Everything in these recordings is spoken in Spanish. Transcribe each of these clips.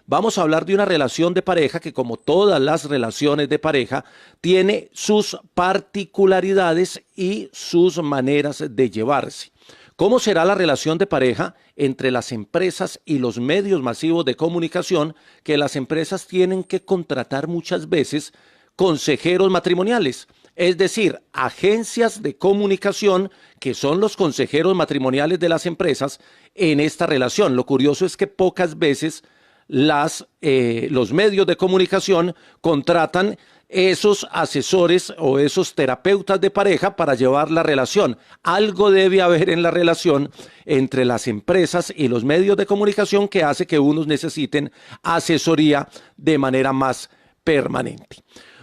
Vamos a hablar de una relación de pareja que, como todas las relaciones de pareja, tiene sus particularidades y sus maneras de llevarse. ¿Cómo será la relación de pareja entre las empresas y los medios masivos de comunicación, que las empresas tienen que contratar muchas veces consejeros matrimoniales? Es decir, agencias de comunicación que son los consejeros matrimoniales de las empresas en esta relación. Lo curioso es que pocas veces los medios de comunicación contratan esos asesores o esos terapeutas de pareja para llevar la relación. Algo debe haber en la relación entre las empresas y los medios de comunicación que hace que unos necesiten asesoría de manera más permanente.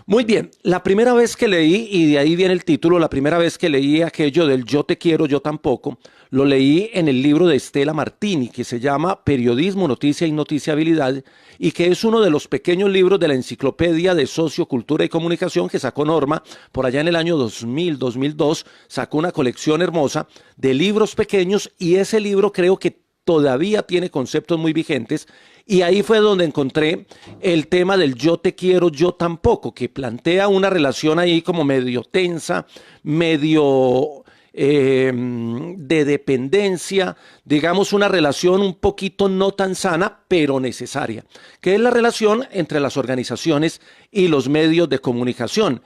Muy bien, la primera vez que leí, y de ahí viene el título, la primera vez que leí aquello del yo te quiero, yo tampoco, lo leí en el libro de Stella Martini, que se llama Periodismo, Noticia y Noticiabilidad, y que es uno de los pequeños libros de la Enciclopedia de Sociocultura y Comunicación que sacó Norma por allá en el año 2000-2002, sacó una colección hermosa de libros pequeños, y ese libro creo que todavía tiene conceptos muy vigentes, y ahí fue donde encontré el tema del yo te quiero, yo tampoco, que plantea una relación ahí como medio tensa, medio de dependencia, digamos una relación un poquito no tan sana, pero necesaria, que es la relación entre las organizaciones y los medios de comunicación.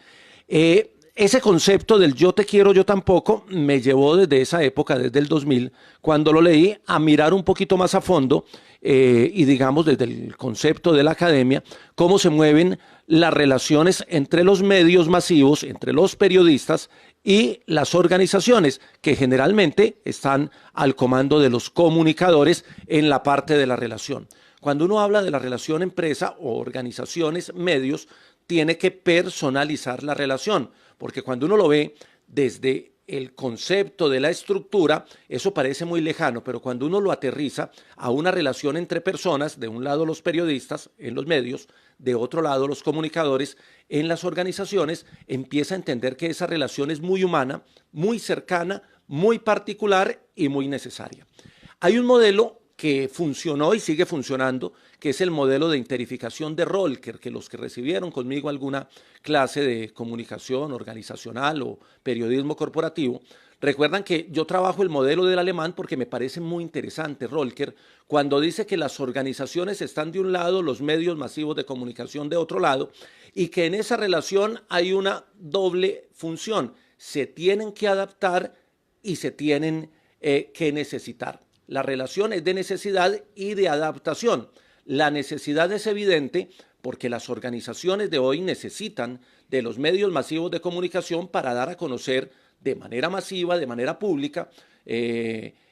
Ese concepto del yo te quiero, yo tampoco, me llevó desde esa época, desde el 2000, cuando lo leí, a mirar un poquito más a fondo y digamos desde el concepto de la academia, cómo se mueven las relaciones entre los medios masivos, entre los periodistas y las organizaciones, que generalmente están al comando de los comunicadores en la parte de la relación. Cuando uno habla de la relación empresa o organizaciones, medios, tiene que personalizar la relación, porque cuando uno lo ve desde el concepto de la estructura, eso parece muy lejano, pero cuando uno lo aterriza a una relación entre personas, de un lado los periodistas en los medios, de otro lado los comunicadores en las organizaciones, empieza a entender que esa relación es muy humana, muy cercana, muy particular y muy necesaria. Hay un modelo que funcionó y sigue funcionando, que es el modelo de interificación de Rollker, que los que recibieron conmigo alguna clase de comunicación organizacional o periodismo corporativo, recuerdan que yo trabajo el modelo del alemán porque me parece muy interesante Rollker, cuando dice que las organizaciones están de un lado, los medios masivos de comunicación de otro lado, y que en esa relación hay una doble función, se tienen que adaptar y se tienen que necesitar. La relación es de necesidad y de adaptación. La necesidad es evidente porque las organizaciones de hoy necesitan de los medios masivos de comunicación para dar a conocer de manera masiva, de manera pública,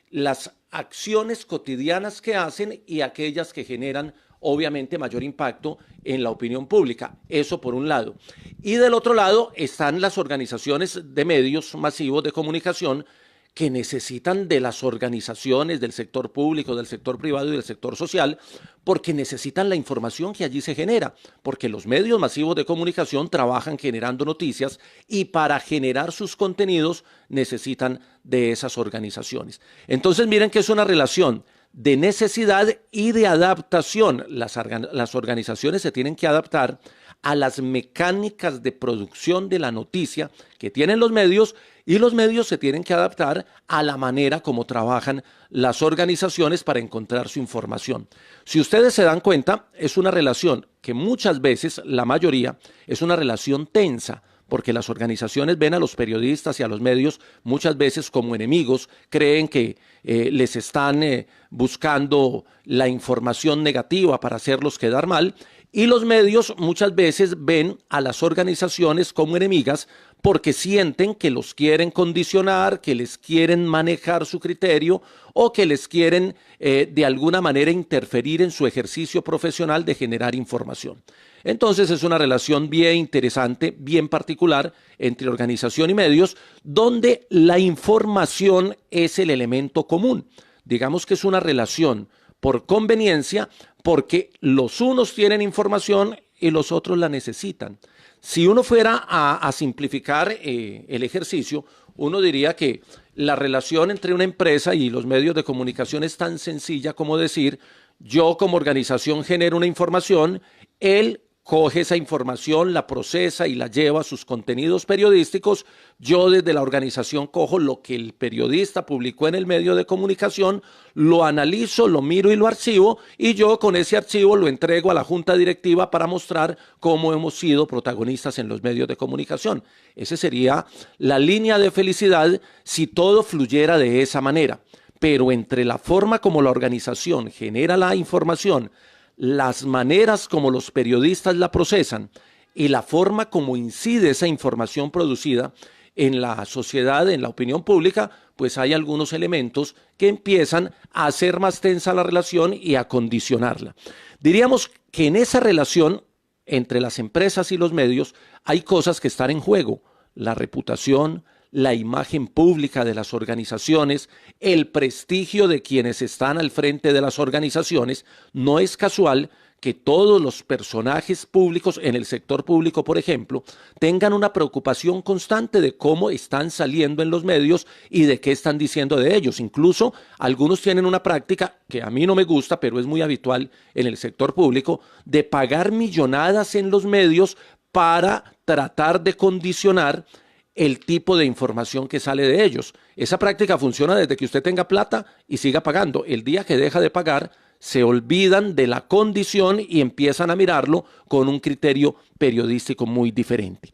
las acciones cotidianas que hacen y aquellas que generan obviamente mayor impacto en la opinión pública. Eso por un lado. Y del otro lado están las organizaciones de medios masivos de comunicación que necesitan de las organizaciones del sector público, del sector privado y del sector social, porque necesitan la información que allí se genera, porque los medios masivos de comunicación trabajan generando noticias y para generar sus contenidos necesitan de esas organizaciones. Entonces miren que es una relación de necesidad y de adaptación. Las organizaciones se tienen que adaptar a las mecánicas de producción de la noticia que tienen los medios, y los medios se tienen que adaptar a la manera como trabajan las organizaciones para encontrar su información. Si ustedes se dan cuenta, es una relación que muchas veces, la mayoría, es una relación tensa, porque las organizaciones ven a los periodistas y a los medios muchas veces como enemigos, creen que les están buscando la información negativa para hacerlos quedar mal, y los medios muchas veces ven a las organizaciones como enemigas porque sienten que los quieren condicionar, que les quieren manejar su criterio o que les quieren de alguna manera interferir en su ejercicio profesional de generar información. Entonces es una relación bien interesante, bien particular entre organización y medios, donde la información es el elemento común. Digamos que es una relación por conveniencia, porque los unos tienen información y los otros la necesitan. Si uno fuera a simplificar el ejercicio, uno diría que la relación entre una empresa y los medios de comunicación es tan sencilla como decir: yo como organización genero una información, él coge esa información, la procesa y la lleva a sus contenidos periodísticos. Yo desde la organización cojo lo que el periodista publicó en el medio de comunicación, lo analizo, lo miro y lo archivo, y yo con ese archivo lo entrego a la junta directiva para mostrar cómo hemos sido protagonistas en los medios de comunicación. Esa sería la línea de felicidad si todo fluyera de esa manera. Pero entre la forma como la organización genera la información, las maneras como los periodistas la procesan y la forma como incide esa información producida en la sociedad, en la opinión pública, pues hay algunos elementos que empiezan a hacer más tensa la relación y a condicionarla. Diríamos que en esa relación entre las empresas y los medios hay cosas que están en juego: la reputación, la imagen pública de las organizaciones, el prestigio de quienes están al frente de las organizaciones. No es casual que todos los personajes públicos en el sector público, por ejemplo, tengan una preocupación constante de cómo están saliendo en los medios y de qué están diciendo de ellos. Incluso algunos tienen una práctica que a mí no me gusta, pero es muy habitual en el sector público, de pagar millonadas en los medios para tratar de condicionar el tipo de información que sale de ellos. Esa práctica funciona desde que usted tenga plata y siga pagando. El día que deja de pagar, se olvidan de la condición y empiezan a mirarlo con un criterio periodístico muy diferente.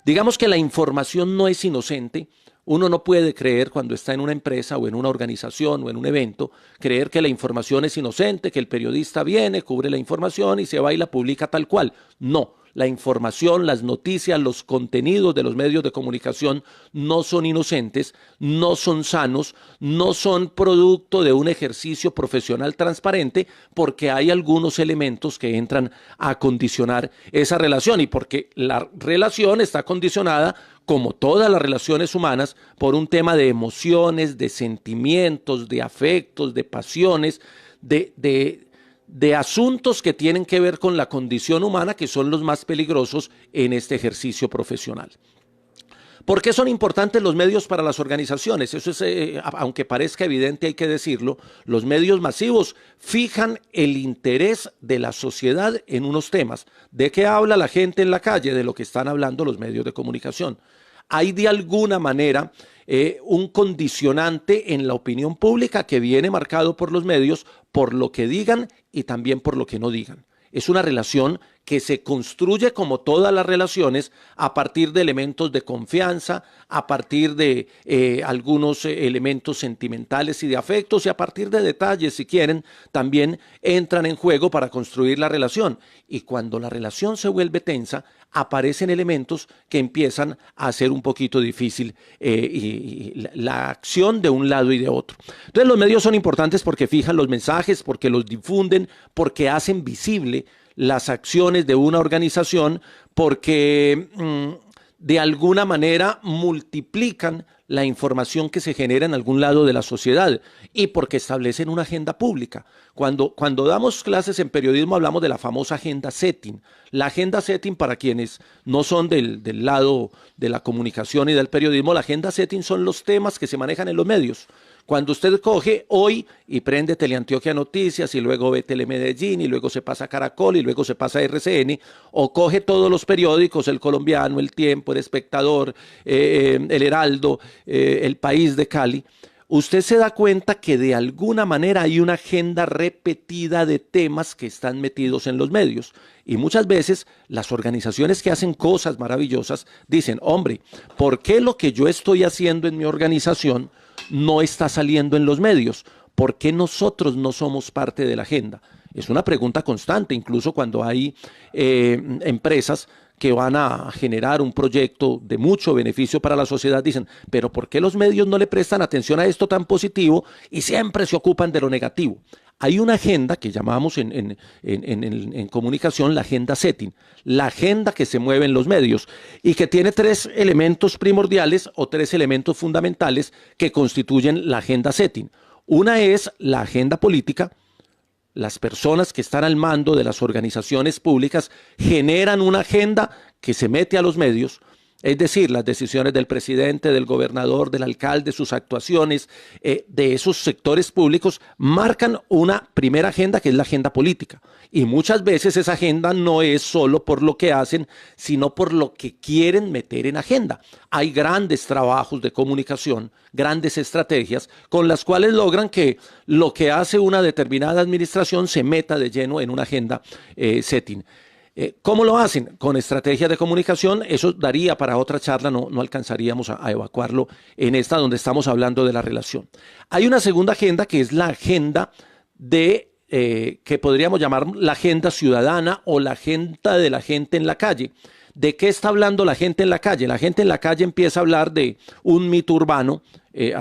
Digamos que la información no es inocente. Uno no puede creer, cuando está en una empresa o en una organización o en un evento, creer que la información es inocente, que el periodista viene, cubre la información y se va y la publica tal cual. No. La información, las noticias, los contenidos de los medios de comunicación no son inocentes, no son sanos, no son producto de un ejercicio profesional transparente, porque hay algunos elementos que entran a condicionar esa relación, y porque la relación está condicionada, como todas las relaciones humanas, por un tema de emociones, de sentimientos, de afectos, de pasiones, de asuntos que tienen que ver con la condición humana, que son los más peligrosos en este ejercicio profesional. ¿Por qué son importantes los medios para las organizaciones? Eso es, aunque parezca evidente, hay que decirlo. Los medios masivos fijan el interés de la sociedad en unos temas. ¿De qué habla la gente en la calle? De lo que están hablando los medios de comunicación. Hay de alguna manera un condicionante en la opinión pública que viene marcado por los medios, por lo que digan y también por lo que no digan. Es una relación que se construye, como todas las relaciones, a partir de elementos de confianza, a partir de algunos elementos sentimentales y de afectos, y a partir de detalles, si quieren, también entran en juego para construir la relación. Y cuando la relación se vuelve tensa, aparecen elementos que empiezan a hacer un poquito difícil la acción de un lado y de otro. Entonces los medios son importantes porque fijan los mensajes, porque los difunden, porque hacen visible las acciones de una organización, porque de alguna manera multiplican la información que se genera en algún lado de la sociedad, y porque establecen una agenda pública. Cuando damos clases en periodismo hablamos de la famosa agenda setting. La agenda setting, para quienes no son del lado de la comunicación y del periodismo, la agenda setting son los temas que se manejan en los medios. Cuando usted coge hoy y prende Teleantioquia Noticias y luego ve Telemedellín y luego se pasa a Caracol y luego se pasa a RCN, o coge todos los periódicos, El Colombiano, El Tiempo, El Espectador, El Heraldo, El País de Cali, usted se da cuenta que de alguna manera hay una agenda repetida de temas que están metidos en los medios. Y muchas veces las organizaciones que hacen cosas maravillosas dicen: hombre, ¿por qué lo que yo estoy haciendo en mi organización no está saliendo en los medios? ¿Por qué nosotros no somos parte de la agenda? Es una pregunta constante, incluso cuando hay empresas que van a generar un proyecto de mucho beneficio para la sociedad. Dicen: pero ¿por qué los medios no le prestan atención a esto tan positivo y siempre se ocupan de lo negativo? Hay una agenda que llamamos en comunicación la agenda setting, la agenda que se mueve en los medios y que tiene tres elementos primordiales o tres elementos fundamentales que constituyen la agenda setting. Una es la agenda política. Las personas que están al mando de las organizaciones públicas generan una agenda que se mete a los medios, Es decir, las decisiones del presidente, del gobernador, del alcalde, sus actuaciones de esos sectores públicos marcan una primera agenda que es la agenda política. Y muchas veces esa agenda no es solo por lo que hacen, sino por lo que quieren meter en agenda. Hay grandes trabajos de comunicación, grandes estrategias con las cuales logran que lo que hace una determinada administración se meta de lleno en una agenda setting. ¿Cómo lo hacen? Con estrategias de comunicación. Eso daría para otra charla, no alcanzaríamos a evacuarlo en esta donde estamos hablando de la relación. Hay una segunda agenda que es la agenda que podríamos llamar la agenda ciudadana o la agenda de la gente en la calle. ¿De qué está hablando la gente en la calle? La gente en la calle empieza a hablar de un mito urbano.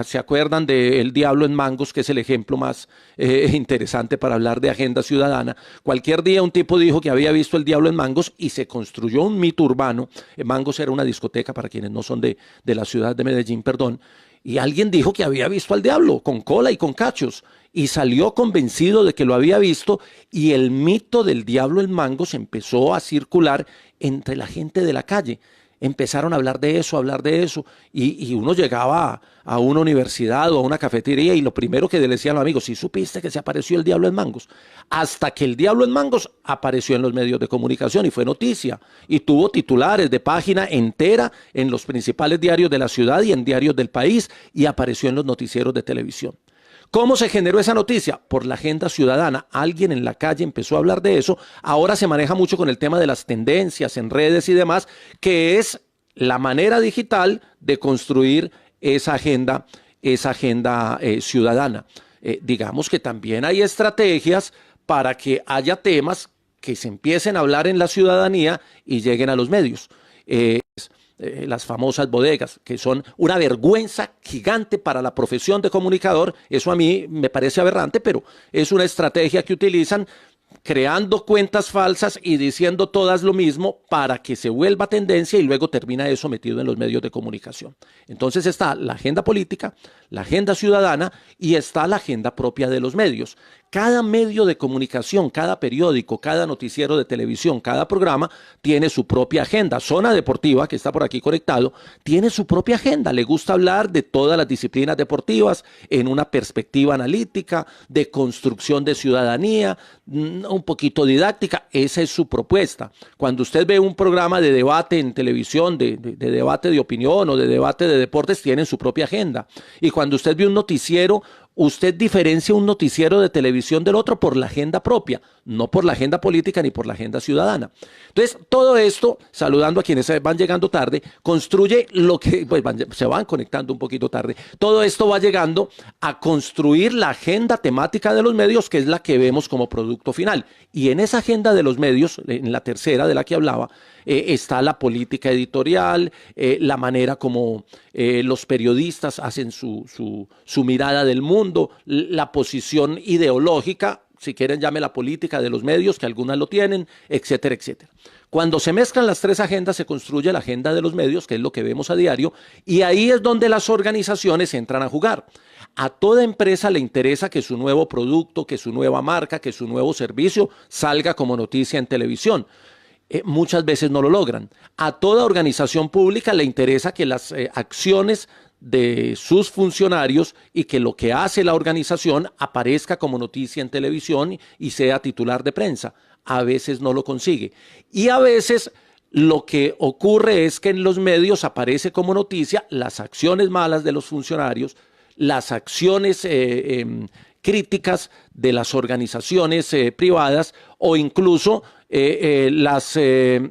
¿Se acuerdan del Diablo en Mangos, que es el ejemplo más interesante para hablar de agenda ciudadana? Cualquier día un tipo dijo que había visto el Diablo en Mangos y se construyó un mito urbano. Mangos era una discoteca, para quienes no son de la ciudad de Medellín, perdón. Y alguien dijo que había visto al diablo con cola y con cachos y salió convencido de que lo había visto, y el mito del Diablo en Mangos empezó a circular entre la gente de la calle. Empezaron a hablar de eso, y uno llegaba a una universidad o a una cafetería y lo primero que le decían los amigos: ¿sí supiste que se apareció el Diablo en Mangos? Hasta que el Diablo en Mangos apareció en los medios de comunicación y fue noticia, y tuvo titulares de página entera en los principales diarios de la ciudad y en diarios del país, y apareció en los noticieros de televisión. ¿Cómo se generó esa noticia? Por la agenda ciudadana. Alguien en la calle empezó a hablar de eso. Ahora se maneja mucho con el tema de las tendencias en redes y demás, que es la manera digital de construir esa agenda ciudadana. Digamos que también hay estrategias para que haya temas que se empiecen a hablar en la ciudadanía y lleguen a los medios. Las famosas bodegas, que son una vergüenza gigante para la profesión de comunicador. Eso a mí me parece aberrante, pero es una estrategia que utilizan, creando cuentas falsas y diciendo todas lo mismo para que se vuelva tendencia, y luego termina eso metido en los medios de comunicación. Entonces está la agenda política, la agenda ciudadana, y está la agenda propia de los medios. Cada medio de comunicación, cada periódico, cada noticiero de televisión, cada programa tiene su propia agenda. Zona Deportiva, que está por aquí conectado, tiene su propia agenda. Le gusta hablar de todas las disciplinas deportivas en una perspectiva analítica, de construcción de ciudadanía, un poquito didáctica. Esa es su propuesta. Cuando usted ve un programa de debate en televisión, de debate de opinión o de debate de deportes, tienen su propia agenda. Y cuando usted ve un noticiero, usted diferencia un noticiero de televisión del otro por la agenda propia, no por la agenda política ni por la agenda ciudadana. Entonces, todo esto, saludando a quienes van llegando tarde, construye lo que, pues se van conectando un poquito tarde. Todo esto va llegando a construir la agenda temática de los medios, que es la que vemos como producto final. Y en esa agenda de los medios, en la tercera de la que hablaba, está la política editorial, la manera como los periodistas hacen su mirada del mundo, la posición ideológica, si quieren llame la política de los medios, que algunas lo tienen, etcétera, etcétera. Cuando se mezclan las tres agendas, se construye la agenda de los medios, que es lo que vemos a diario, y ahí es donde las organizaciones entran a jugar. A toda empresa le interesa que su nuevo producto, que su nueva marca, que su nuevo servicio salga como noticia en televisión. Muchas veces no lo logran. A toda organización pública le interesa que las acciones de sus funcionarios y que lo que hace la organización aparezca como noticia en televisión y sea titular de prensa. A veces no lo consigue. Y a veces lo que ocurre es que en los medios aparece como noticia las acciones malas de los funcionarios, las acciones críticas de las organizaciones privadas, o incluso las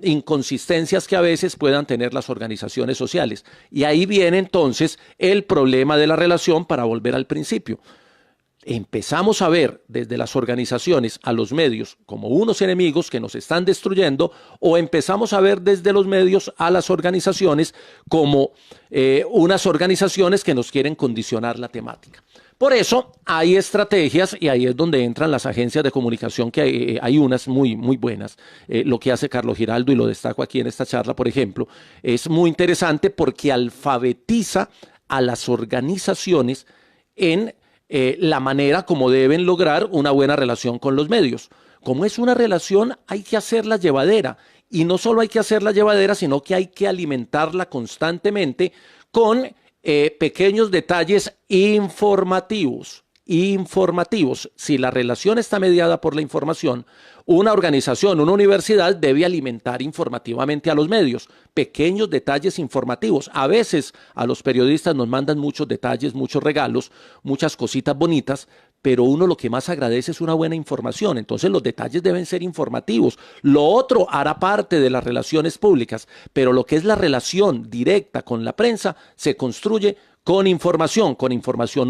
inconsistencias que a veces puedan tener las organizaciones sociales. Y ahí viene entonces el problema de la relación, para volver al principio. Empezamos a ver desde las organizaciones a los medios como unos enemigos que nos están destruyendo, o empezamos a ver desde los medios a las organizaciones como unas organizaciones que nos quieren condicionar la temática. Por eso hay estrategias, y ahí es donde entran las agencias de comunicación, que hay unas muy buenas. Lo que hace Carlos Giraldo, y lo destaco aquí en esta charla, por ejemplo, es muy interesante porque alfabetiza a las organizaciones en la manera como deben lograr una buena relación con los medios. Como es una relación, hay que hacerla llevadera, Y no solo hay que hacerla llevadera, sino que hay que alimentarla constantemente con pequeños detalles informativos. Si la relación está mediada por la información, una organización, una universidad debe alimentar informativamente a los medios, pequeños detalles informativos. A veces a los periodistas nos mandan muchos detalles, muchos regalos, muchas cositas bonitas, pero uno lo que más agradece es una buena información. Entonces los detalles deben ser informativos. Lo otro hará parte de las relaciones públicas, pero lo que es la relación directa con la prensa se construye con información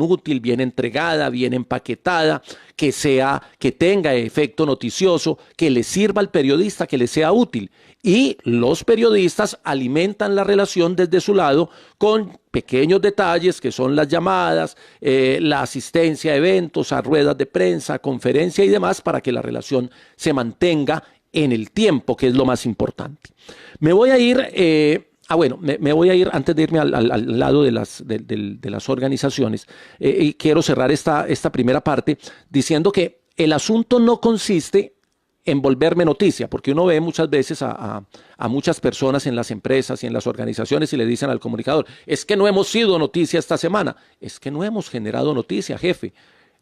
útil, bien entregada, bien empaquetada, que tenga efecto noticioso, que le sirva al periodista, que le sea útil. Y los periodistas alimentan la relación desde su lado con pequeños detalles que son las llamadas, la asistencia a eventos, a ruedas de prensa, conferencia y demás para que la relación se mantenga en el tiempo, que es lo más importante. Me voy a ir... me voy a ir antes de irme al lado de las organizaciones y quiero cerrar esta primera parte diciendo que el asunto no consiste en volverme noticia, porque uno ve muchas veces a muchas personas en las empresas y en las organizaciones y le dicen al comunicador, es que no hemos sido noticia esta semana, es que no hemos generado noticia, jefe.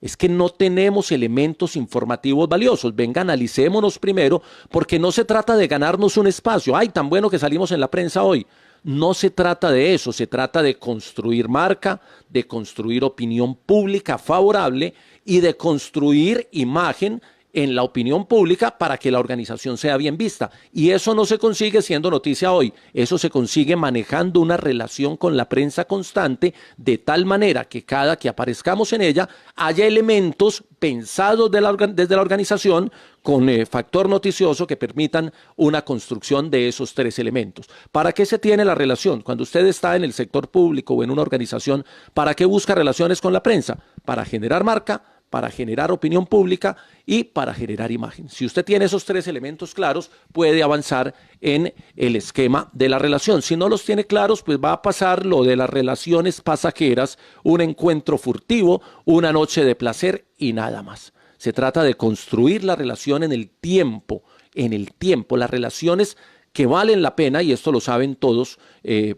Es que no tenemos elementos informativos valiosos. Venga, analicémonos primero, porque no se trata de ganarnos un espacio. ¡Ay, tan bueno que salimos en la prensa hoy! No se trata de eso, se trata de construir marca, de construir opinión pública favorable y de construir imagen en la opinión pública para que la organización sea bien vista. Y eso no se consigue siendo noticia hoy, eso se consigue manejando una relación con la prensa constante de tal manera que cada que aparezcamos en ella haya elementos pensados desde la organización con factor noticioso que permitan una construcción de esos tres elementos. ¿Para qué se tiene la relación? Cuando usted está en el sector público o en una organización, ¿para qué busca relaciones con la prensa? Para generar marca, para generar opinión pública y para generar imagen. Si usted tiene esos tres elementos claros, puede avanzar en el esquema de la relación. Si no los tiene claros, pues va a pasar lo de las relaciones pasajeras, un encuentro furtivo, una noche de placer y nada más. Se trata de construir la relación en el tiempo, las relaciones que valen la pena, y esto lo saben todos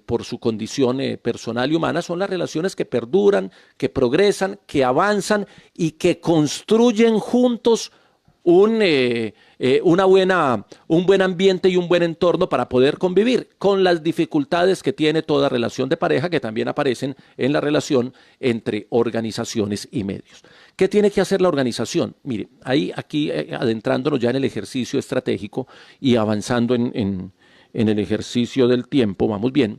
por su condición personal y humana, son las relaciones que perduran, que progresan, que avanzan y que construyen juntos un buen ambiente y un buen entorno para poder convivir con las dificultades que tiene toda relación de pareja, que también aparecen en la relación entre organizaciones y medios. ¿Qué tiene que hacer la organización? Mire, aquí adentrándonos ya en el ejercicio estratégico y avanzando en el ejercicio del tiempo, vamos bien,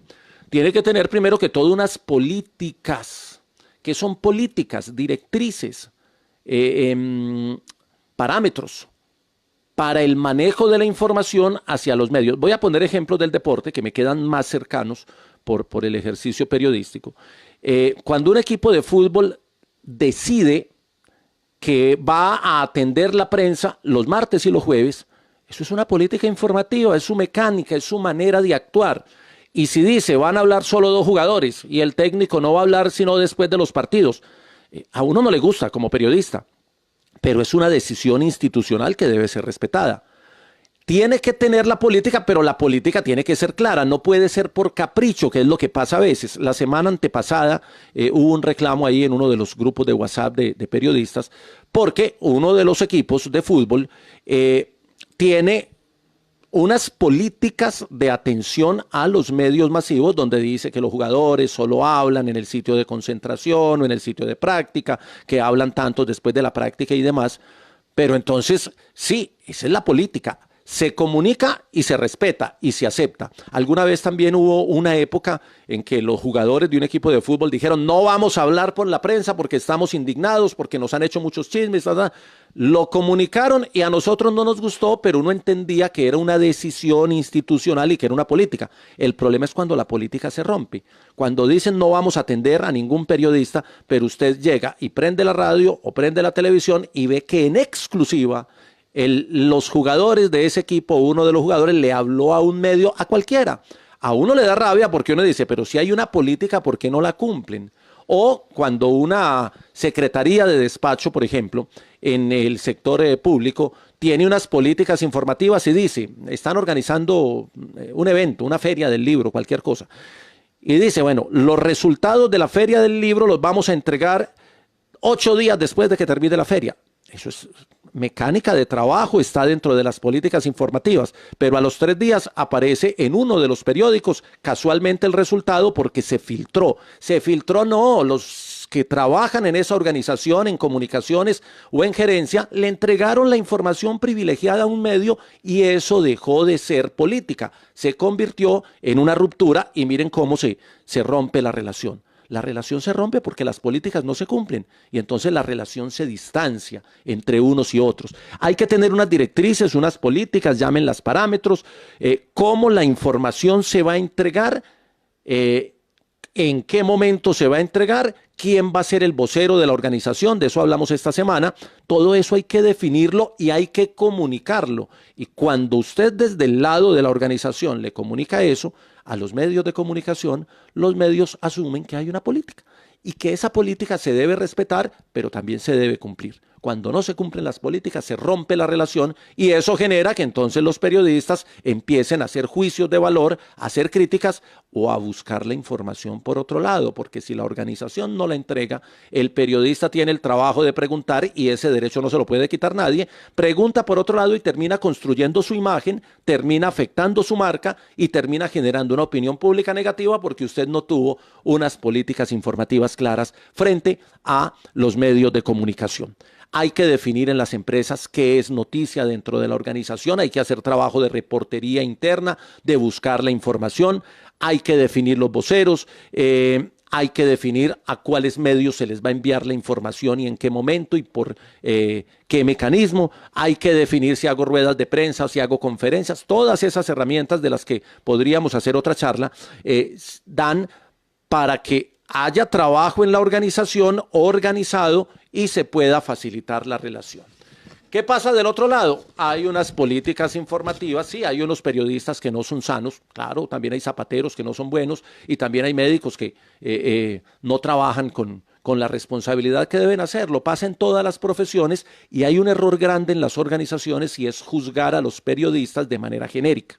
tiene que tener primero que todo unas políticas, que son políticas, directrices, parámetros para el manejo de la información hacia los medios. Voy a poner ejemplos del deporte que me quedan más cercanos por el ejercicio periodístico. Cuando un equipo de fútbol decide que va a atender la prensa los martes y los jueves, eso es una política informativa, es su mecánica, es su manera de actuar. Y si dice, van a hablar solo 2 jugadores y el técnico no va a hablar sino después de los partidos, a uno no le gusta como periodista, pero es una decisión institucional que debe ser respetada. Tiene que tener la política, pero la política tiene que ser clara, no puede ser por capricho, que es lo que pasa a veces. La semana antepasada hubo un reclamo ahí en uno de los grupos de WhatsApp de periodistas, porque uno de los equipos de fútbol tiene unas políticas de atención a los medios masivos donde dice que los jugadores solo hablan en el sitio de concentración o en el sitio de práctica, que hablan tanto después de la práctica y demás. Pero entonces, sí, esa es la política. Se comunica y se respeta y se acepta. Alguna vez también hubo una época en que los jugadores de un equipo de fútbol dijeron no vamos a hablar por la prensa porque estamos indignados, porque nos han hecho muchos chismes, ¿verdad? Lo comunicaron y a nosotros no nos gustó, pero uno entendía que era una decisión institucional y que era una política. El problema es cuando la política se rompe. Cuando dicen no vamos a atender a ningún periodista, pero usted llega y prende la radio o prende la televisión y ve que en exclusiva los jugadores de ese equipo, uno de los jugadores le habló a un medio, a cualquiera. A uno le da rabia porque uno dice, pero si hay una política, ¿por qué no la cumplen? O cuando una secretaría de despacho, por ejemplo, en el sector público, tiene unas políticas informativas y dice, están organizando un evento, una feria del libro, cualquier cosa. Y dice, bueno, los resultados de la feria del libro los vamos a entregar 8 días después de que termine la feria. Eso es mecánica de trabajo, está dentro de las políticas informativas, pero a los 3 días aparece en uno de los periódicos casualmente el resultado porque se filtró. Se filtró, no, los que trabajan en esa organización, en comunicaciones o en gerencia, le entregaron la información privilegiada a un medio y eso dejó de ser política. Se convirtió en una ruptura y miren cómo se rompe la relación. La relación se rompe porque las políticas no se cumplen y entonces la relación se distancia entre unos y otros. Hay que tener unas directrices, unas políticas, llámenlas parámetros, cómo la información se va a entregar, en qué momento se va a entregar, quién va a ser el vocero de la organización, de eso hablamos esta semana. Todo eso hay que definirlo y hay que comunicarlo. Y cuando usted desde el lado de la organización le comunica eso a los medios de comunicación, los medios asumen que hay una política y que esa política se debe respetar, pero también se debe cumplir. Cuando no se cumplen las políticas, se rompe la relación y eso genera que entonces los periodistas empiecen a hacer juicios de valor, a hacer críticas o a buscar la información por otro lado, porque si la organización no la entrega, el periodista tiene el trabajo de preguntar y ese derecho no se lo puede quitar nadie, pregunta por otro lado y termina construyendo su imagen, termina afectando su marca y termina generando una opinión pública negativa porque usted no tuvo unas políticas informativas claras frente a los medios de comunicación. Hay que definir en las empresas qué es noticia dentro de la organización, hay que hacer trabajo de reportería interna, de buscar la información, hay que definir los voceros, hay que definir a cuáles medios se les va a enviar la información y en qué momento y por qué mecanismo, hay que definir si hago ruedas de prensa o si hago conferencias, todas esas herramientas de las que podríamos hacer otra charla, dan para que haya trabajo en la organización organizado y se pueda facilitar la relación. ¿Qué pasa del otro lado? Hay unas políticas informativas, sí, hay unos periodistas que no son sanos, claro, también hay zapateros que no son buenos y también hay médicos que no trabajan con la responsabilidad que deben hacerlo. Pasa en todas las profesiones y hay un error grande en las organizaciones y es juzgar a los periodistas de manera genérica.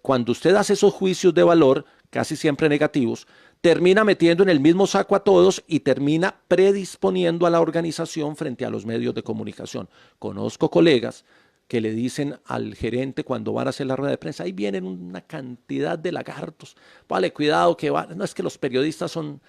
Cuando usted hace esos juicios de valor, casi siempre negativos, termina metiendo en el mismo saco a todos y termina predisponiendo a la organización frente a los medios de comunicación. Conozco colegas que le dicen al gerente cuando van a hacer la rueda de prensa, ahí vienen una cantidad de lagartos, vale, cuidado que va, no es que los periodistas son...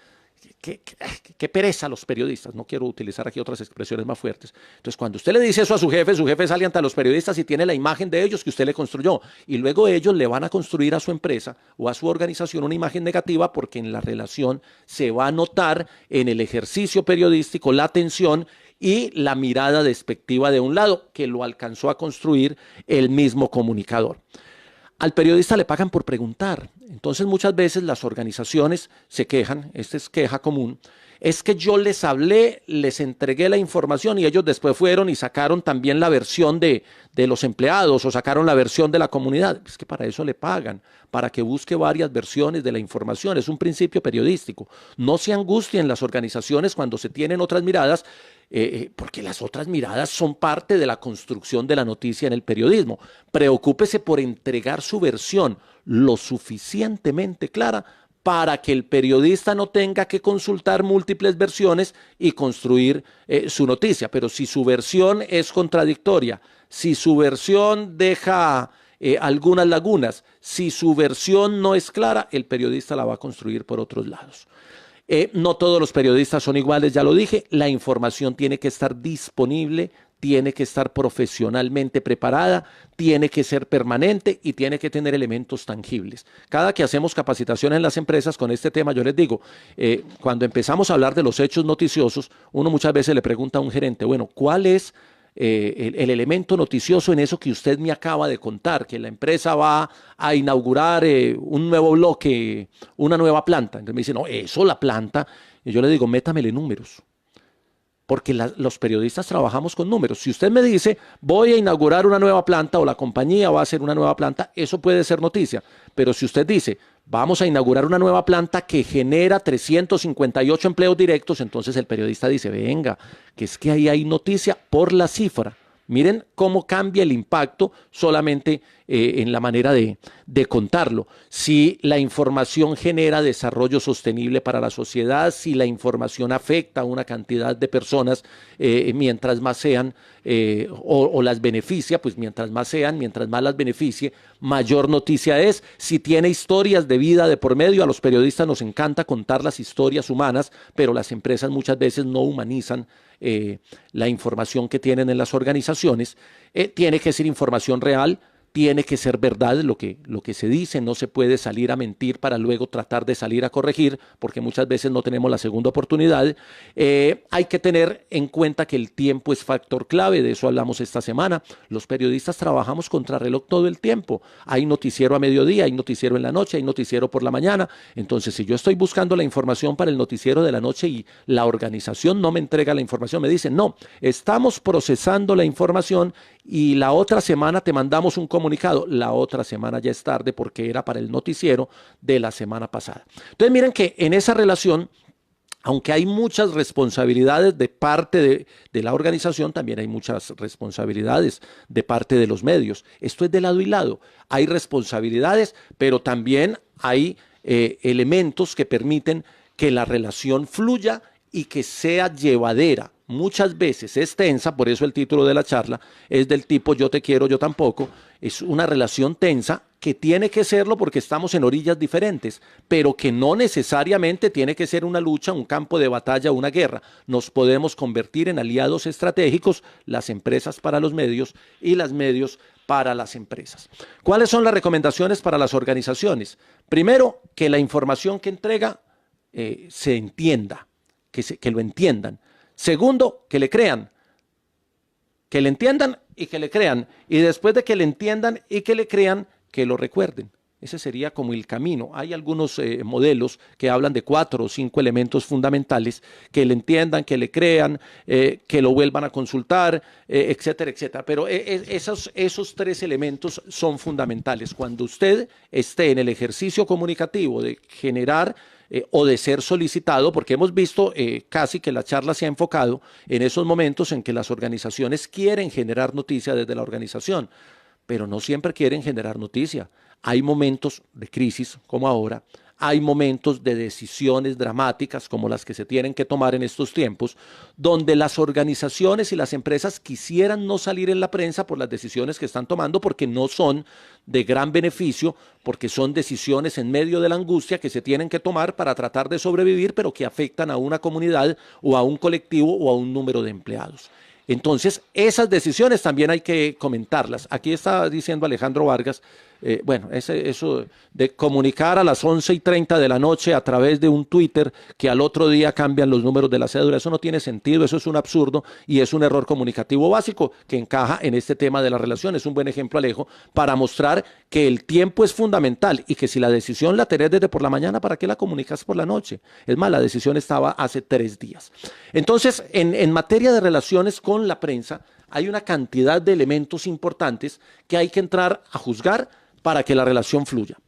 Qué pereza los periodistas, no quiero utilizar aquí otras expresiones más fuertes. Entonces cuando usted le dice eso a su jefe sale ante los periodistas y tiene la imagen de ellos que usted le construyó y luego ellos le van a construir a su empresa o a su organización una imagen negativa porque en la relación se va a notar en el ejercicio periodístico la tensión y la mirada despectiva de un lado que lo alcanzó a construir el mismo comunicador. Al periodista le pagan por preguntar, entonces muchas veces las organizaciones se quejan, esta es queja común, es que yo les hablé, les entregué la información y ellos después fueron y sacaron también la versión de los empleados o sacaron la versión de la comunidad. Es que para eso le pagan, para que busque varias versiones de la información, es un principio periodístico. No se angustien las organizaciones cuando se tienen otras miradas, porque las otras miradas son parte de la construcción de la noticia en el periodismo. Preocúpese por entregar su versión lo suficientemente clara para que el periodista no tenga que consultar múltiples versiones y construir su noticia. Pero si su versión es contradictoria, si su versión deja algunas lagunas, si su versión no es clara, el periodista la va a construir por otros lados. No todos los periodistas son iguales, ya lo dije, la información tiene que estar disponible, tiene que estar profesionalmente preparada, tiene que ser permanente y tiene que tener elementos tangibles. Cada que hacemos capacitación en las empresas con este tema, yo les digo, cuando empezamos a hablar de los hechos noticiosos, uno muchas veces le pregunta a un gerente, bueno, ¿cuál es el elemento noticioso en eso que usted me acaba de contar? Que la empresa va a inaugurar un nuevo bloque, una nueva planta. Entonces me dice, no, eso, la planta. Y yo le digo, métamele números. Porque los periodistas trabajamos con números. Si usted me dice, voy a inaugurar una nueva planta o la compañía va a hacer una nueva planta, eso puede ser noticia. Pero si usted dice, vamos a inaugurar una nueva planta que genera 358 empleos directos, entonces el periodista dice, venga, que es que ahí hay noticia por la cifra, Miren cómo cambia el impacto solamente en la manera de contarlo. Si la información genera desarrollo sostenible para la sociedad, si la información afecta a una cantidad de personas, mientras más sean, o las beneficia, pues mientras más sean, mientras más las beneficie, mayor noticia es. Si tiene historias de vida de por medio, a los periodistas nos encanta contar las historias humanas, pero las empresas muchas veces no humanizan la información que tienen en las organizaciones. Tiene que ser información real, tiene que ser verdad lo que se dice, no se puede salir a mentir para luego tratar de salir a corregir, porque muchas veces no tenemos la segunda oportunidad. Hay que tener en cuenta que el tiempo es factor clave, de eso hablamos esta semana. Los periodistas trabajamos contrarreloj todo el tiempo. Hay noticiero a mediodía, hay noticiero en la noche, hay noticiero por la mañana. Entonces, si yo estoy buscando la información para el noticiero de la noche y la organización no me entrega la información, me dicen, no, estamos procesando la información y la otra semana te mandamos un comunicado. La otra semana ya es tarde porque era para el noticiero de la semana pasada. Entonces miren que en esa relación, aunque hay muchas responsabilidades de parte de la organización, también hay muchas responsabilidades de parte de los medios. Esto es de lado y lado. Hay responsabilidades, pero también hay elementos que permiten que la relación fluya y que sea llevadera. Muchas veces es tensa, por eso el título de la charla es del tipo yo te quiero, yo tampoco. Es una relación tensa que tiene que serlo porque estamos en orillas diferentes, pero que no necesariamente tiene que ser una lucha, un campo de batalla, una guerra. Nos podemos convertir en aliados estratégicos, las empresas para los medios y los medios para las empresas. ¿Cuáles son las recomendaciones para las organizaciones? Primero, que la información que entrega se entienda, que lo entiendan. Segundo, que le crean, que le entiendan y que le crean. Y después de que le entiendan y que le crean, que lo recuerden. Ese sería como el camino. Hay algunos modelos que hablan de 4 o 5 elementos fundamentales, que le entiendan, que le crean, que lo vuelvan a consultar, etcétera, etcétera. Pero esos 3 elementos son fundamentales. Cuando usted esté en el ejercicio comunicativo de generar o de ser solicitado, porque hemos visto casi que la charla se ha enfocado en esos momentos en que las organizaciones quieren generar noticia desde la organización, pero no siempre quieren generar noticia. Hay momentos de crisis como ahora, hay momentos de decisiones dramáticas como las que se tienen que tomar en estos tiempos, donde las organizaciones y las empresas quisieran no salir en la prensa por las decisiones que están tomando porque no son de gran beneficio, porque son decisiones en medio de la angustia que se tienen que tomar para tratar de sobrevivir, pero que afectan a una comunidad o a un colectivo o a un número de empleados. Entonces, esas decisiones también hay que comentarlas. Aquí está diciendo Alejandro Vargas, eso de comunicar a las 11:30 de la noche a través de un Twitter que al otro día cambian los números de la cédula, eso no tiene sentido, eso es un absurdo y es un error comunicativo básico que encaja en este tema de la relación. Es un buen ejemplo, Alejo, para mostrar que el tiempo es fundamental y que si la decisión la tenés desde por la mañana, ¿para qué la comunicas por la noche? Es más, la decisión estaba hace 3 días. Entonces, en materia de relaciones con la prensa, hay una cantidad de elementos importantes que hay que entrar a juzgar para que la relación fluya.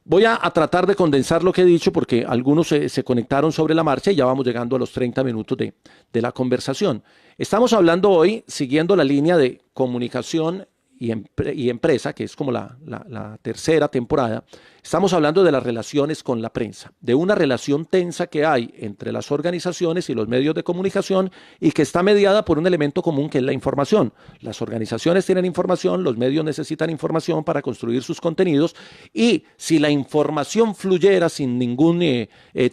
Voy a tratar de condensar lo que he dicho porque algunos se conectaron sobre la marcha y ya vamos llegando a los 30 minutos de la conversación. Estamos hablando hoy, siguiendo la línea de comunicación y empresa, que es como la tercera temporada, estamos hablando de las relaciones con la prensa, de una relación tensa que hay entre las organizaciones y los medios de comunicación y que está mediada por un elemento común que es la información. Las organizaciones tienen información, los medios necesitan información para construir sus contenidos y si la información fluyera sin ningún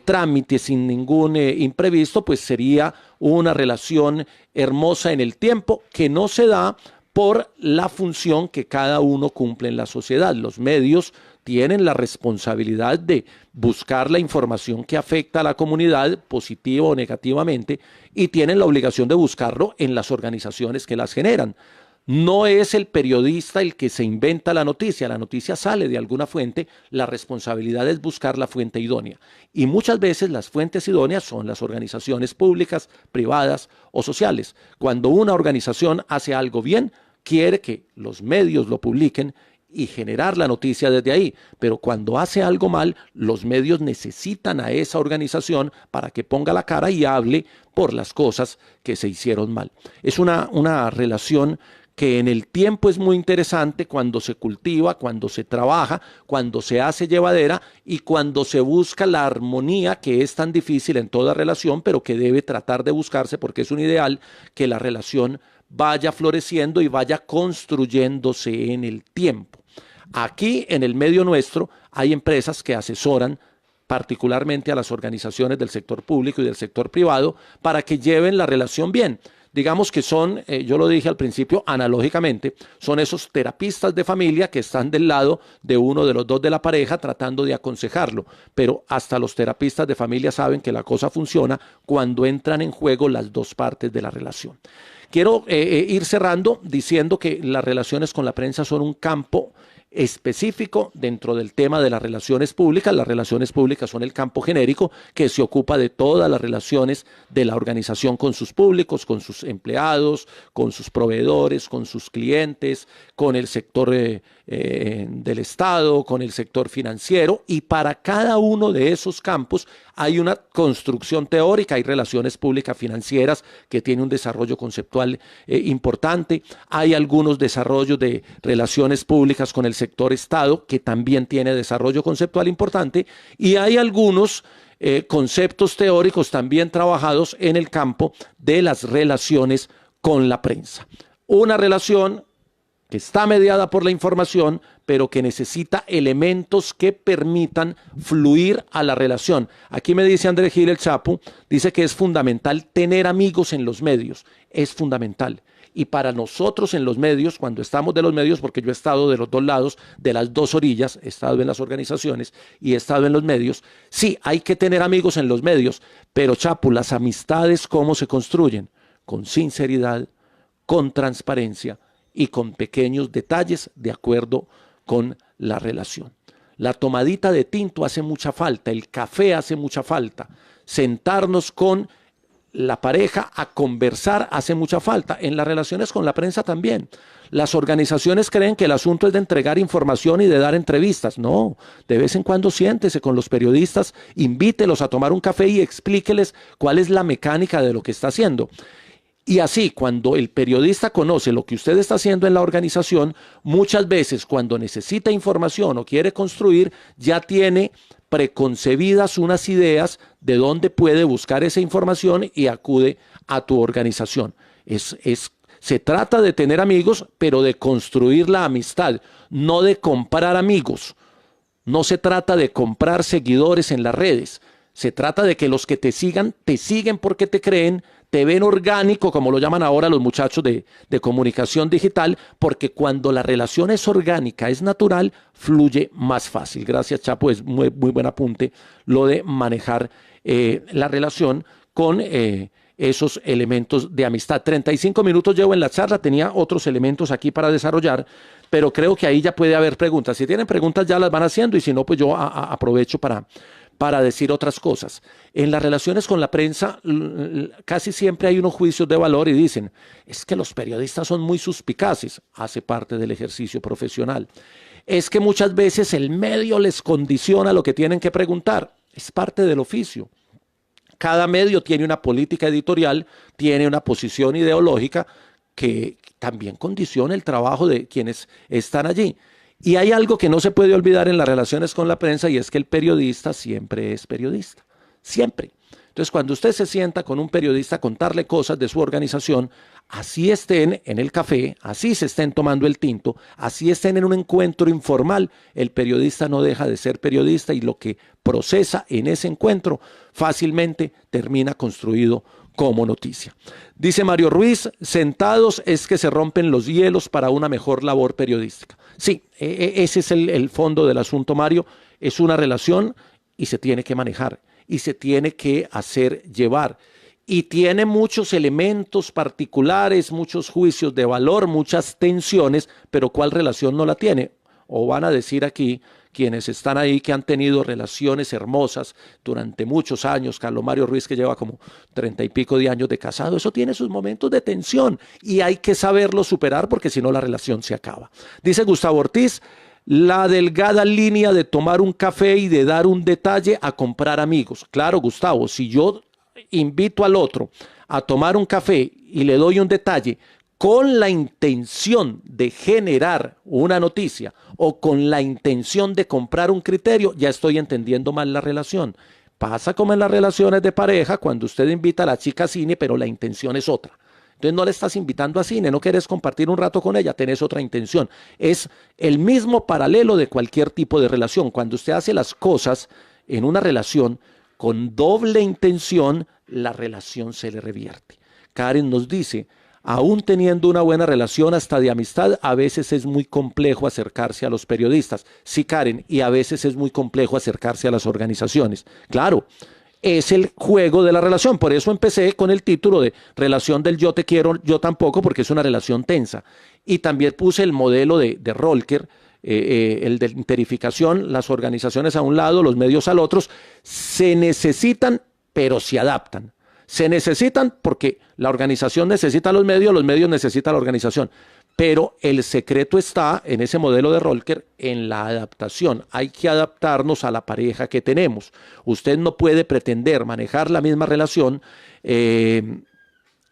trámite, sin ningún imprevisto, pues sería una relación hermosa en el tiempo que no se da por la función que cada uno cumple en la sociedad. Los medios tienen la responsabilidad de buscar la información que afecta a la comunidad, positiva o negativamente, y tienen la obligación de buscarlo en las organizaciones que las generan. No es el periodista el que se inventa la noticia sale de alguna fuente, la responsabilidad es buscar la fuente idónea. Y muchas veces las fuentes idóneas son las organizaciones públicas, privadas o sociales. Cuando una organización hace algo bien, quiere que los medios lo publiquen y generar la noticia desde ahí, pero cuando hace algo mal, los medios necesitan a esa organización para que ponga la cara y hable por las cosas que se hicieron mal. Es una relación que en el tiempo es muy interesante cuando se cultiva, cuando se trabaja, cuando se hace llevadera y cuando se busca la armonía, que es tan difícil en toda relación, pero que debe tratar de buscarse porque es un ideal que la relación vaya floreciendo y vaya construyéndose en el tiempo. Aquí en el medio nuestro hay empresas que asesoran particularmente a las organizaciones del sector público y del sector privado para que lleven la relación bien. Digamos que son, yo lo dije al principio, analógicamente, son esos terapistas de familia que están del lado de uno de los dos de la pareja tratando de aconsejarlo, pero hasta los terapistas de familia saben que la cosa funciona cuando entran en juego las dos partes de la relación. Quiero ir cerrando diciendo que las relaciones con la prensa son un campo específico dentro del tema de las relaciones públicas. Las relaciones públicas son el campo genérico que se ocupa de todas las relaciones de la organización con sus públicos, con sus empleados, con sus proveedores, con sus clientes, con el sector del Estado, con el sector financiero, y para cada uno de esos campos hay una construcción teórica, hay relaciones públicas financieras que tienen un desarrollo conceptual importante, hay algunos desarrollos de relaciones públicas con el sector Estado que también tiene desarrollo conceptual importante, y hay algunos conceptos teóricos también trabajados en el campo de las relaciones con la prensa. Una relación que está mediada por la información, pero que necesita elementos que permitan fluir a la relación. Aquí me dice André Gil, el Chapu, dice que es fundamental tener amigos en los medios. Es fundamental. Y para nosotros en los medios, cuando estamos de los medios, porque yo he estado de los dos lados, de las dos orillas, he estado en las organizaciones y he estado en los medios, sí, hay que tener amigos en los medios, pero Chapu, las amistades, ¿cómo se construyen? Con sinceridad, con transparencia y con pequeños detalles de acuerdo con la relación. La tomadita de tinto hace mucha falta, el café hace mucha falta, sentarnos con la pareja a conversar hace mucha falta. En las relaciones con la prensa también. Las organizaciones creen que el asunto es de entregar información y de dar entrevistas. No, de vez en cuando siéntese con los periodistas, invítelos a tomar un café y explíqueles cuál es la mecánica de lo que está haciendo. Y así, cuando el periodista conoce lo que usted está haciendo en la organización, muchas veces cuando necesita información o quiere construir, ya tiene preconcebidas unas ideas de dónde puede buscar esa información y acude a tu organización. Se trata de tener amigos, pero de construir la amistad, no de comprar amigos. No se trata de comprar seguidores en las redes. Se trata de que los que te siguen porque te creen, te ven orgánico, como lo llaman ahora los muchachos de comunicación digital, porque cuando la relación es orgánica, es natural, fluye más fácil. Gracias, Chapo, es muy buen apunte lo de manejar la relación con esos elementos de amistad. 35 minutos llevo en la charla, tenía otros elementos aquí para desarrollar, pero creo que ahí ya puede haber preguntas. Si tienen preguntas ya las van haciendo y si no, pues yo aprovecho para decir otras cosas. En las relaciones con la prensa casi siempre hay unos juicios de valor y dicen, es que los periodistas son muy suspicaces, hace parte del ejercicio profesional. Es que muchas veces el medio les condiciona lo que tienen que preguntar, es parte del oficio. Cada medio tiene una política editorial, tiene una posición ideológica que también condiciona el trabajo de quienes están allí. Y hay algo que no se puede olvidar en las relaciones con la prensa y es que el periodista siempre es periodista, siempre. Entonces, cuando usted se sienta con un periodista a contarle cosas de su organización, así estén en el café, así se estén tomando el tinto, así estén en un encuentro informal, el periodista no deja de ser periodista y lo que procesa en ese encuentro fácilmente termina construido como noticia. Dice Mario Ruiz, sentados es que se rompen los hielos para una mejor labor periodística. Sí, ese es el fondo del asunto, Mario. Es una relación y se tiene que manejar y se tiene que hacer llevar. Y tiene muchos elementos particulares, muchos juicios de valor, muchas tensiones, pero ¿cuál relación no la tiene? O van a decir aquí quienes están ahí que han tenido relaciones hermosas durante muchos años, Carlos Mario Ruiz que lleva como 30 y pico de años de casado, eso tiene sus momentos de tensión y hay que saberlo superar porque si no la relación se acaba. Dice Gustavo Ortiz, la delgada línea de tomar un café y de dar un detalle a comprar amigos. Claro, Gustavo, si yo invito al otro a tomar un café y le doy un detalle, con la intención de generar una noticia o con la intención de comprar un criterio, ya estoy entendiendo mal la relación. Pasa como en las relaciones de pareja, cuando usted invita a la chica a cine, pero la intención es otra. Entonces no le estás invitando a cine, no quieres compartir un rato con ella, tenés otra intención. Es el mismo paralelo de cualquier tipo de relación. Cuando usted hace las cosas en una relación con doble intención, la relación se le revierte. Karen nos dice, aún teniendo una buena relación hasta de amistad, a veces es muy complejo acercarse a los periodistas. Sí, Karen, y a veces es muy complejo acercarse a las organizaciones. Claro, es el juego de la relación. Por eso empecé con el título de relación del yo te quiero, yo tampoco, porque es una relación tensa. Y también puse el modelo de Rolker, el de interificación, las organizaciones a un lado, los medios al otro. Se necesitan, pero se adaptan. Se necesitan porque la organización necesita a los medios necesitan a la organización. Pero el secreto está en ese modelo de Rolker, en la adaptación. Hay que adaptarnos a la pareja que tenemos. Usted no puede pretender manejar la misma relación en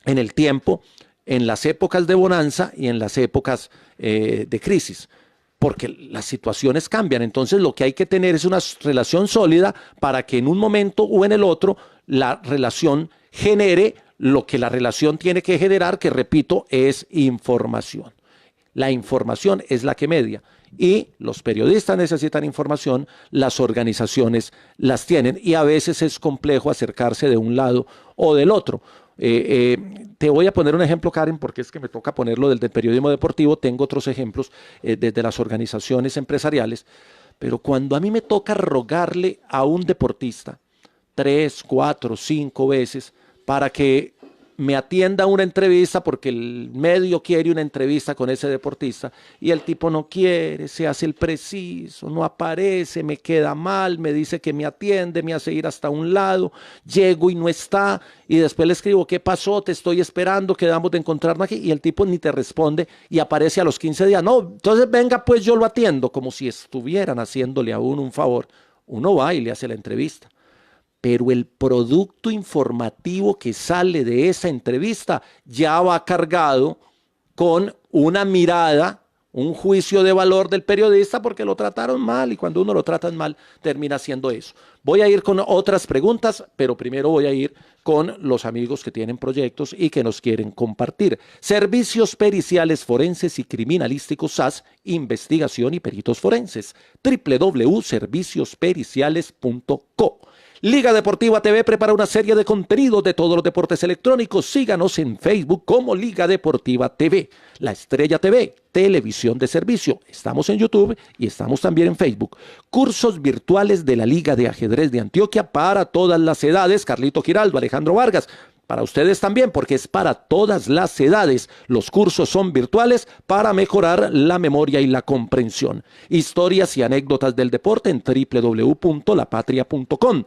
el tiempo, en las épocas de bonanza y en las épocas de crisis, porque las situaciones cambian. Entonces lo que hay que tener es una relación sólida para que en un momento o en el otro la relación genere lo que la relación tiene que generar, que repito, es información. La información es la que media y los periodistas necesitan información, las organizaciones las tienen y a veces es complejo acercarse de un lado o del otro. Te voy a poner un ejemplo, Karen, porque es que me toca ponerlo del periodismo deportivo. Tengo otros ejemplos desde las organizaciones empresariales, pero cuando a mí me toca rogarle a un deportista 3, 4, 5 veces para que me atienda a una entrevista, porque el medio quiere una entrevista con ese deportista y el tipo no quiere, se hace el preciso, no aparece, me queda mal, me dice que me atiende, me hace ir hasta un lado, llego y no está y después le escribo, ¿qué pasó? Te estoy esperando, quedamos de encontrarnos aquí, y el tipo ni te responde y aparece a los 15 días. No, entonces venga pues yo lo atiendo, como si estuvieran haciéndole a uno un favor. Uno va y le hace la entrevista, pero el producto informativo que sale de esa entrevista ya va cargado con una mirada, un juicio de valor del periodista porque lo trataron mal, y cuando uno lo tratan mal termina haciendo eso. Voy a ir con otras preguntas, pero primero voy a ir con los amigos que tienen proyectos y que nos quieren compartir. Servicios periciales forenses y criminalísticos SAS, investigación y peritos forenses. www.serviciospericiales.co. Liga Deportiva TV prepara una serie de contenidos de todos los deportes electrónicos. Síganos en Facebook como Liga Deportiva TV. La Estrella TV, televisión de servicio. Estamos en YouTube y estamos también en Facebook. Cursos virtuales de la Liga de Ajedrez de Antioquia para todas las edades. Carlito Giraldo, Alejandro Vargas. Para ustedes también, porque es para todas las edades. Los cursos son virtuales para mejorar la memoria y la comprensión. Historias y anécdotas del deporte en www.lapatria.com.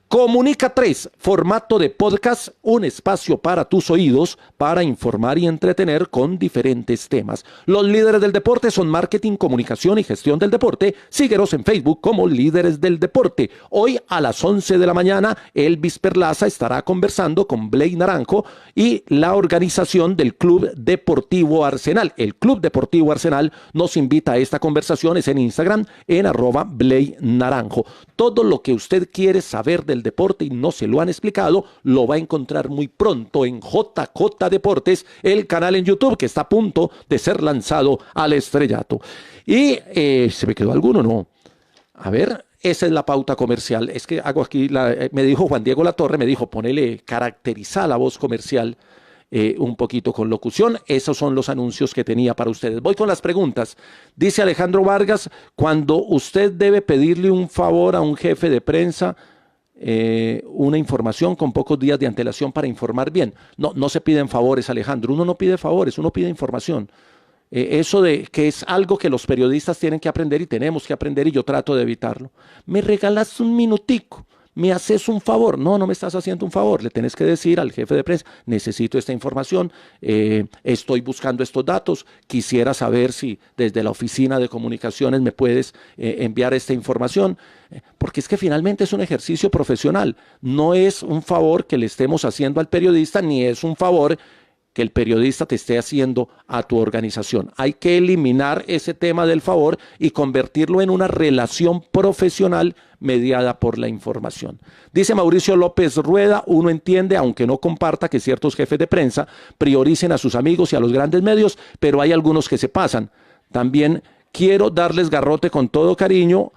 Comunica 3, formato de podcast, un espacio para tus oídos para informar y entretener con diferentes temas. Los líderes del deporte son marketing, comunicación y gestión del deporte. Síguenos en Facebook como Líderes del Deporte. Hoy a las 11 de la mañana, Elvis Perlaza estará conversando con Blay Naranjo y la organización del Club Deportivo Arsenal. El Club Deportivo Arsenal nos invita a esta conversación, es en Instagram, en @Blay Naranjo. Todo lo que usted quiere saber del deporte y no se lo han explicado, lo va a encontrar muy pronto en JJ Deportes, el canal en YouTube que está a punto de ser lanzado al estrellato. Y ¿se me quedó alguno? No. A ver, esa es la pauta comercial. Es que hago aquí, me dijo Juan Diego Latorre, me dijo, ponele, caracteriza la voz comercial un poquito con locución. Esos son los anuncios que tenía para ustedes. Voy con las preguntas. Dice Alejandro Vargas, cuando usted debe pedirle un favor a un jefe de prensa, una información con pocos días de antelación para informar bien. No se piden favores, Alejandro. Uno no pide favores, uno pide información. Eso de que es algo que los periodistas tienen que aprender y tenemos que aprender, y yo trato de evitarlo. ¿Me regalas un minutico? ¿Me haces un favor? No me estás haciendo un favor. Le tenés que decir al jefe de prensa, necesito esta información, estoy buscando estos datos, quisiera saber si desde la oficina de comunicaciones me puedes enviar esta información, porque es que finalmente es un ejercicio profesional, no es un favor que le estemos haciendo al periodista, ni es un favor que el periodista te esté haciendo a tu organización. Hay que eliminar ese tema del favor y convertirlo en una relación profesional mediada por la información. Dice Mauricio López Rueda, uno entiende, aunque no comparta, que ciertos jefes de prensa prioricen a sus amigos y a los grandes medios, pero hay algunos que se pasan. También quiero darles garrote con todo cariño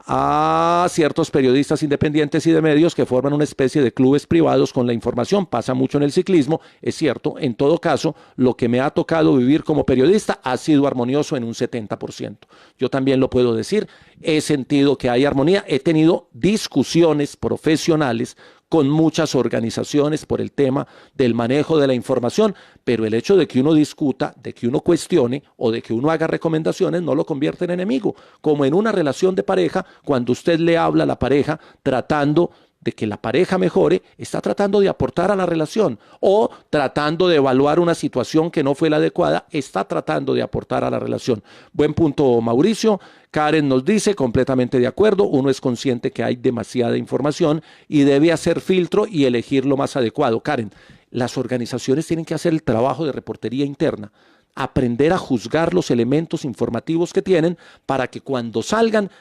a ciertos periodistas independientes y de medios que forman una especie de clubes privados con la información. Pasa mucho en el ciclismo, es cierto. En todo caso, lo que me ha tocado vivir como periodista ha sido armonioso en un 70%. Yo también lo puedo decir, he sentido que hay armonía, he tenido discusiones profesionales con muchas organizaciones por el tema del manejo de la información, pero el hecho de que uno discuta, de que uno cuestione o de que uno haga recomendaciones no lo convierte en enemigo. Como en una relación de pareja, cuando usted le habla a la pareja tratando de que la pareja mejore, está tratando de aportar a la relación, o tratando de evaluar una situación que no fue la adecuada, está tratando de aportar a la relación. Buen punto, Mauricio. Karen nos dice, completamente de acuerdo, uno es consciente que hay demasiada información y debe hacer filtro y elegir lo más adecuado. Karen, las organizaciones tienen que hacer el trabajo de reportería interna, aprender a juzgar los elementos informativos que tienen para que cuando salgan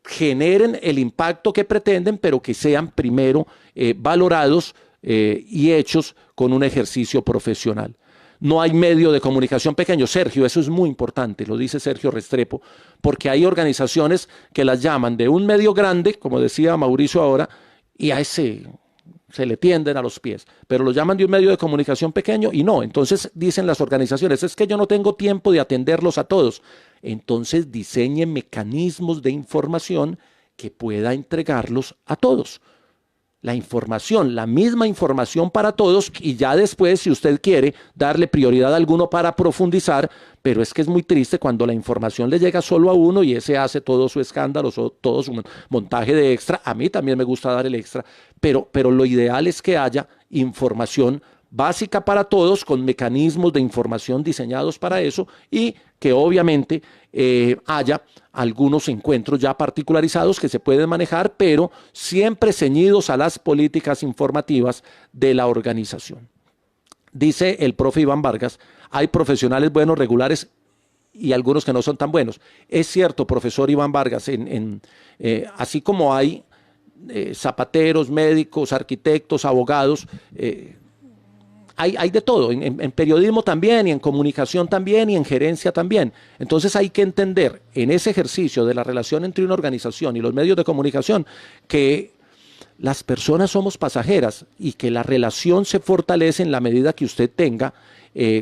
generen el impacto que pretenden, pero que sean primero valorados y hechos con un ejercicio profesional. No hay medio de comunicación pequeño. Sergio, eso es muy importante, lo dice Sergio Restrepo, porque hay organizaciones que las llaman de un medio grande, como decía Mauricio ahora, y a ese se le tienden a los pies, pero lo llaman de un medio de comunicación pequeño y no. Entonces dicen las organizaciones, es que yo no tengo tiempo de atenderlos a todos. Entonces diseñen mecanismos de información que pueda entregarlos a todos. La información, la misma información para todos, y ya después, si usted quiere, darle prioridad a alguno para profundizar, pero es que es muy triste cuando la información le llega solo a uno y ese hace todo su escándalo, todo su montaje de extra. A mí también me gusta dar el extra, pero lo ideal es que haya información básica para todos, con mecanismos de información diseñados para eso, y que obviamente haya algunos encuentros ya particularizados que se pueden manejar, pero siempre ceñidos a las políticas informativas de la organización. Dice el profe Iván Vargas, hay profesionales buenos, regulares, y algunos que no son tan buenos. Es cierto, profesor Iván Vargas, así como hay zapateros, médicos, arquitectos, abogados, hay de todo, en periodismo también, y en comunicación también, y en gerencia también. Entonces hay que entender en ese ejercicio de la relación entre una organización y los medios de comunicación que las personas somos pasajeras y que la relación se fortalece en la medida que usted tenga,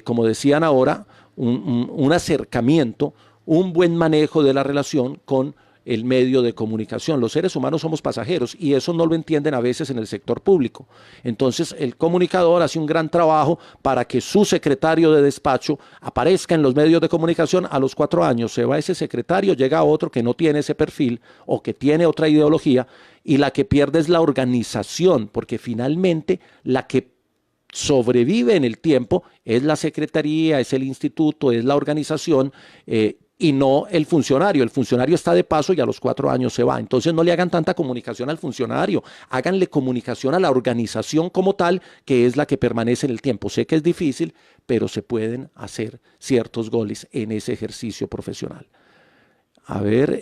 como decían ahora, un acercamiento, un buen manejo de la relación con el medio de comunicación. Los seres humanos somos pasajeros y eso no lo entienden a veces en el sector público. Entonces el comunicador hace un gran trabajo para que su secretario de despacho aparezca en los medios de comunicación. A los 4 años se va ese secretario, llega otro que no tiene ese perfil o que tiene otra ideología, y la que pierde es la organización, porque finalmente la que sobrevive en el tiempo es la secretaría, es el instituto, es la organización, y no el funcionario. El funcionario está de paso y a los 4 años se va. Entonces no le hagan tanta comunicación al funcionario, háganle comunicación a la organización como tal, que es la que permanece en el tiempo. Sé que es difícil, pero se pueden hacer ciertos goles en ese ejercicio profesional. A ver,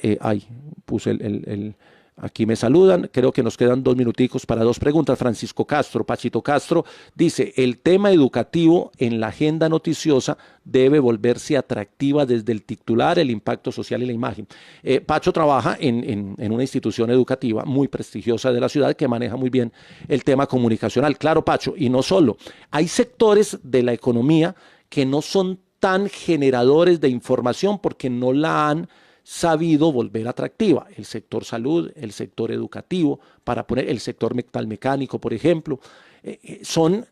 puse aquí me saludan, creo que nos quedan 2 minuticos para 2 preguntas. Francisco Castro, Pachito Castro, dice, el tema educativo en la agenda noticiosa debe volverse atractiva desde el titular, el impacto social y la imagen. Pacho trabaja en una institución educativa muy prestigiosa de la ciudad que maneja muy bien el tema comunicacional. Claro, Pacho, y no solo. Hay sectores de la economía que no son tan generadores de información porque no la han sabido volver atractiva. El sector salud, el sector educativo, para poner el sector metalmecánico, por ejemplo, son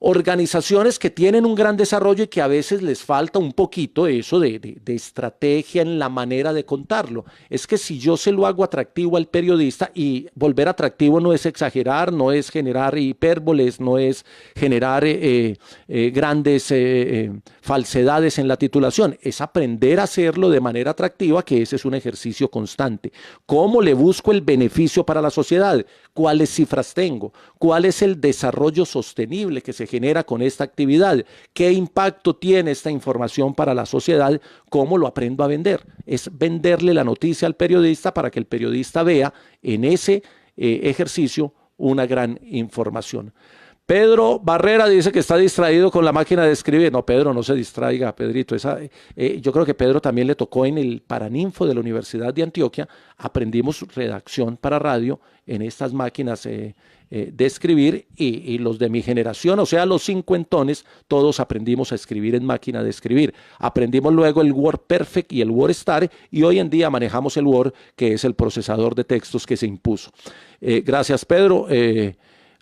organizaciones que tienen un gran desarrollo y que a veces les falta un poquito eso de estrategia en la manera de contarlo. Es que si yo se lo hago atractivo al periodista, y volver atractivo no es exagerar, no es generar hipérboles, no es generar grandes falsedades en la titulación, es aprender a hacerlo de manera atractiva, que ese es un ejercicio constante. ¿Cómo le busco el beneficio para la sociedad? ¿Cuáles cifras tengo? ¿Cuál es el desarrollo sostenible que se genera con esta actividad, qué impacto tiene esta información para la sociedad, cómo lo aprendo a vender. Es venderle la noticia al periodista para que el periodista vea en ese ejercicio una gran información. Pedro Barrera dice que está distraído con la máquina de escribir. No, Pedro, no se distraiga, Pedrito. Yo creo que Pedro también le tocó en el Paraninfo de la Universidad de Antioquia. Aprendimos redacción para radio en estas máquinas de escribir y los de mi generación, o sea, los cincuentones, todos aprendimos a escribir en máquina de escribir. Aprendimos luego el WordPerfect y el WordStar y hoy en día manejamos el Word, que es el procesador de textos que se impuso. Gracias, Pedro.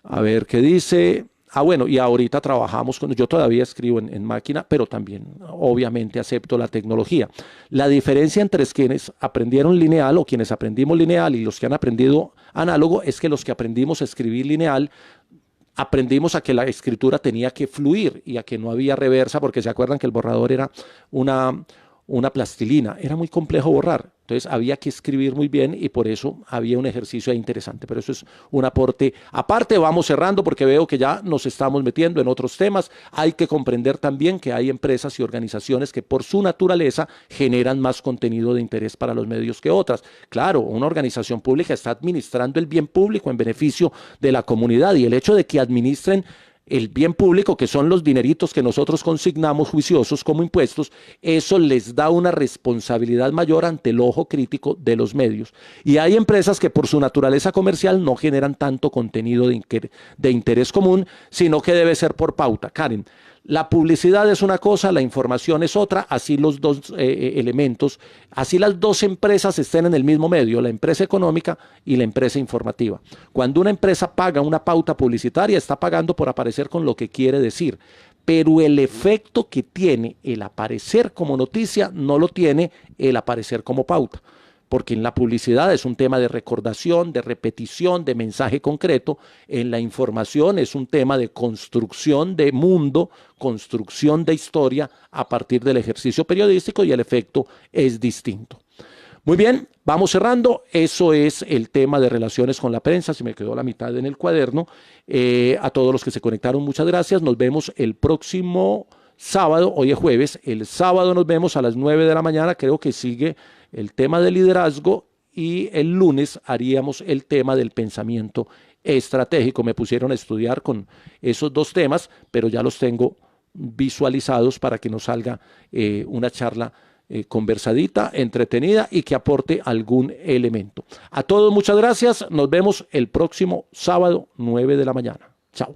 A ver qué dice. Bueno, y ahorita trabajamos yo todavía escribo en máquina, pero también obviamente acepto la tecnología. La diferencia entre quienes aprendieron lineal o quienes aprendimos lineal y los que han aprendido análogo es que los que aprendimos a escribir lineal aprendimos a que la escritura tenía que fluir y a que no había reversa, porque se acuerdan que el borrador era una plastilina, era muy complejo borrar, entonces había que escribir muy bien y por eso había un ejercicio ahí interesante, pero eso es un aporte aparte. Vamos cerrando porque veo que ya nos estamos metiendo en otros temas. Hay que comprender también que hay empresas y organizaciones que por su naturaleza generan más contenido de interés para los medios que otras. Claro, una organización pública está administrando el bien público en beneficio de la comunidad y el hecho de que administren el bien público, que son los dineritos que nosotros consignamos juiciosos como impuestos, eso les da una responsabilidad mayor ante el ojo crítico de los medios. Y hay empresas que por su naturaleza comercial no generan tanto contenido de interés común, sino que debe ser por pauta. Karen, la publicidad es una cosa, la información es otra, así los dos elementos, así las dos empresas estén en el mismo medio, la empresa económica y la empresa informativa. Cuando una empresa paga una pauta publicitaria, está pagando por aparecer con lo que quiere decir, pero el efecto que tiene el aparecer como noticia no lo tiene el aparecer como pauta. Porque en la publicidad es un tema de recordación, de repetición, de mensaje concreto. En la información es un tema de construcción de mundo, construcción de historia a partir del ejercicio periodístico y el efecto es distinto. Muy bien, vamos cerrando. Eso es el tema de relaciones con la prensa. Se me quedó la mitad en el cuaderno. A todos los que se conectaron, muchas gracias. Nos vemos el próximo sábado. Hoy es jueves. El sábado nos vemos a las 9 de la mañana. Creo que sigue el tema del liderazgo y el lunes haríamos el tema del pensamiento estratégico. Me pusieron a estudiar con esos dos temas, pero ya los tengo visualizados para que nos salga una charla conversadita, entretenida y que aporte algún elemento. A todos muchas gracias. Nos vemos el próximo sábado 9 de la mañana. Chao.